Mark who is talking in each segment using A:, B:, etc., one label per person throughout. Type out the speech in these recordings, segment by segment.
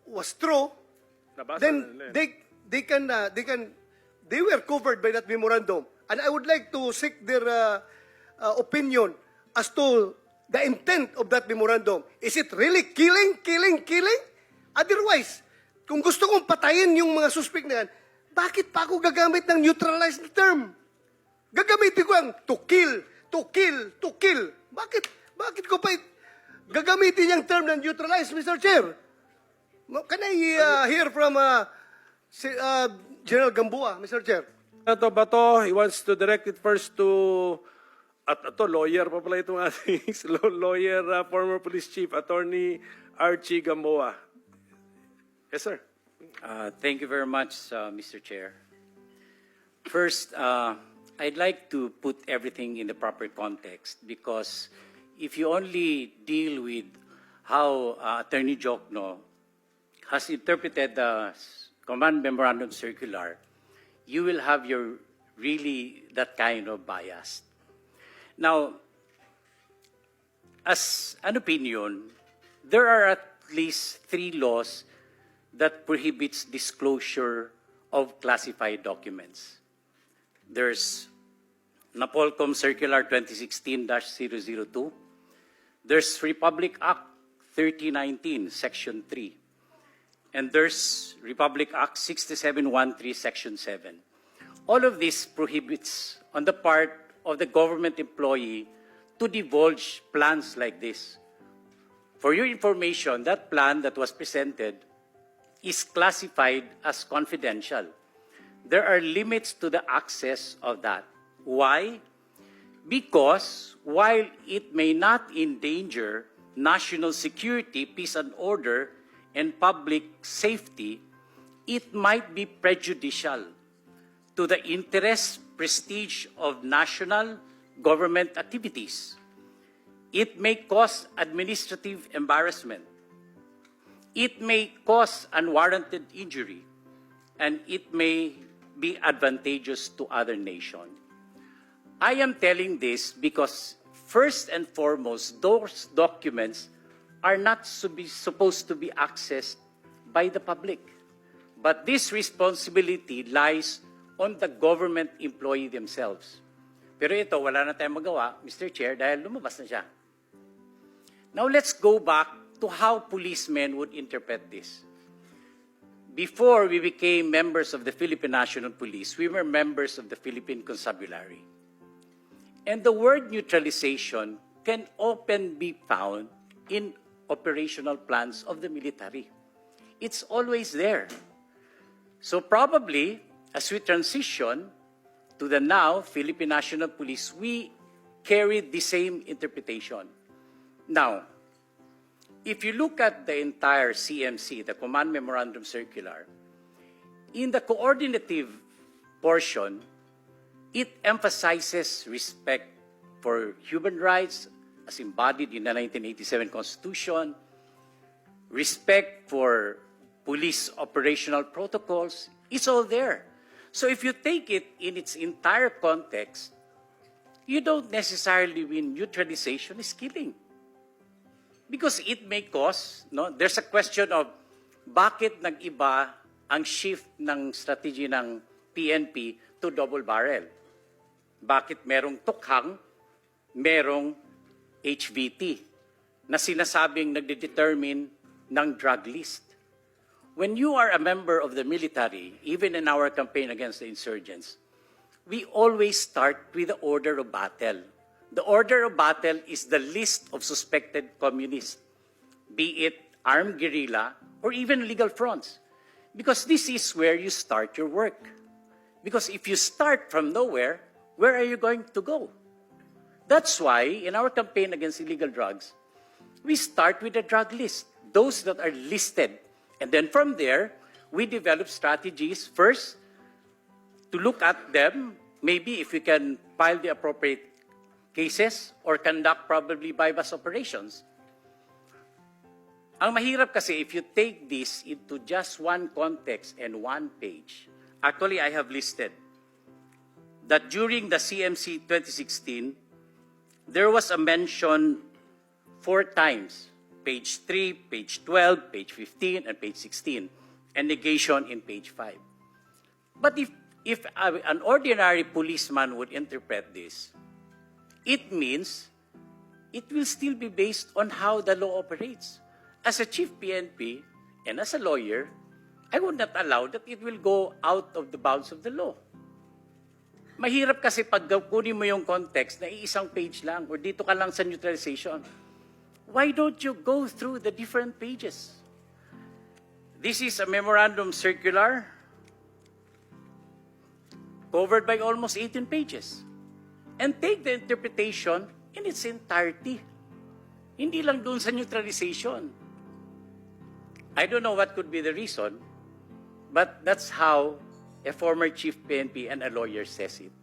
A: was true, then they were covered by that memorandum. And I would like to seek their opinion as to the intent of that memorandum. Is it really killing? Otherwise, kung gusto kong patayin yung mga suspect na yan, bakit pa ako gagamit ng neutralized term? Gagamitin ko ang to kill. Bakit ko pa gagamitin yung term ng neutralized, Mr. Chair? Can I hear from General Gamboa, Mr. Chair?
B: Bato, he wants to direct it first to, at ito, lawyer pa pala itong ating lawyer, former police chief, Attorney Archie Gamboa. Yes, sir.
C: Thank you very much, Mr. Chair. First, I'd like to put everything in the proper context because if you only deal with how Attorney Jokno has interpreted the Command Memorandum Circular, you will have really that kind of bias. Now, as an opinion, there are at least 3 laws that prohibits disclosure of classified documents. There's Napolcom Circular 2016-002. There's Republic Act 3019, Section 3. And there's Republic Act 6713, Section 7. All of this prohibits on the part of the government employee to divulge plans like this. For your information, that plan that was presented is classified as confidential. There are limits to the access of that. Why? Because while it may not endanger national security, peace and order, and public safety, it might be prejudicial to the interest, prestige of national government activities. It may cause administrative embarrassment. It may cause unwarranted injury, and it may be advantageous to other nations. I am telling this because first and foremost, those documents are not supposed to be accessed by the public. But this responsibility lies on the government employee themselves. Pero ito, wala na tayong magawa, Mr. Chair, dahil lumabas na siya. Now let's go back to how policemen would interpret this. Before we became members of the Philippine National Police, we were members of the Philippine Constabulary. And the word neutralization can often be found in operational plans of the military. It's always there. So probably, as we transition to the now Philippine National Police, we carried the same interpretation. Now, if you look at the entire CMC, the Command Memorandum Circular, in the coordinative portion, it emphasizes respect for human rights as embodied in the 1987 Constitution, respect for police operational protocols. It's all there. So if you take it in its entire context, you don't necessarily mean neutralization is killing. Because it may cause, no? There's a question of bakit nag-iba ang shift ng strategy ng PNP to double barrel? Bakit merong tukhang, merong HVT na sinasabing nagde-determine ng drug list? When you are a member of the military, even in our campaign against the insurgents, we always start with the order of battle. The order of battle is the list of suspected communists, be it armed guerrilla or even legal fronts. Because this is where you start your work. Because if you start from nowhere, where are you going to go? That's why in our campaign against illegal drugs, we start with a drug list, those that are listed. And then from there, we develop strategies first to look at them, maybe if we can file the appropriate cases or conduct probably bypass operations. Ang mahirap kasi if you take this into just one context and one page, actually I have listed that during the CMC 2016, there was a mention 4 times, page 3, page 12, page 15, and page 16, and negation in page 5. But if an ordinary policeman would interpret this, it means it will still be based on how the law operates. As a chief PNP and as a lawyer, I would not allow that it will go out of the bounds of the law. Mahirap kasi pag kunin mo yung context na iisang page lang or dito ka lang sa neutralization. Why don't you go through the different pages? This is a memorandum circular covered by almost 18 pages. And take the interpretation in its entirety. Hindi lang doon sa neutralization. I don't know what could be the reason, but that's how a former chief PNP and a lawyer says it.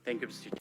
C: Thank you, Mr. Chair.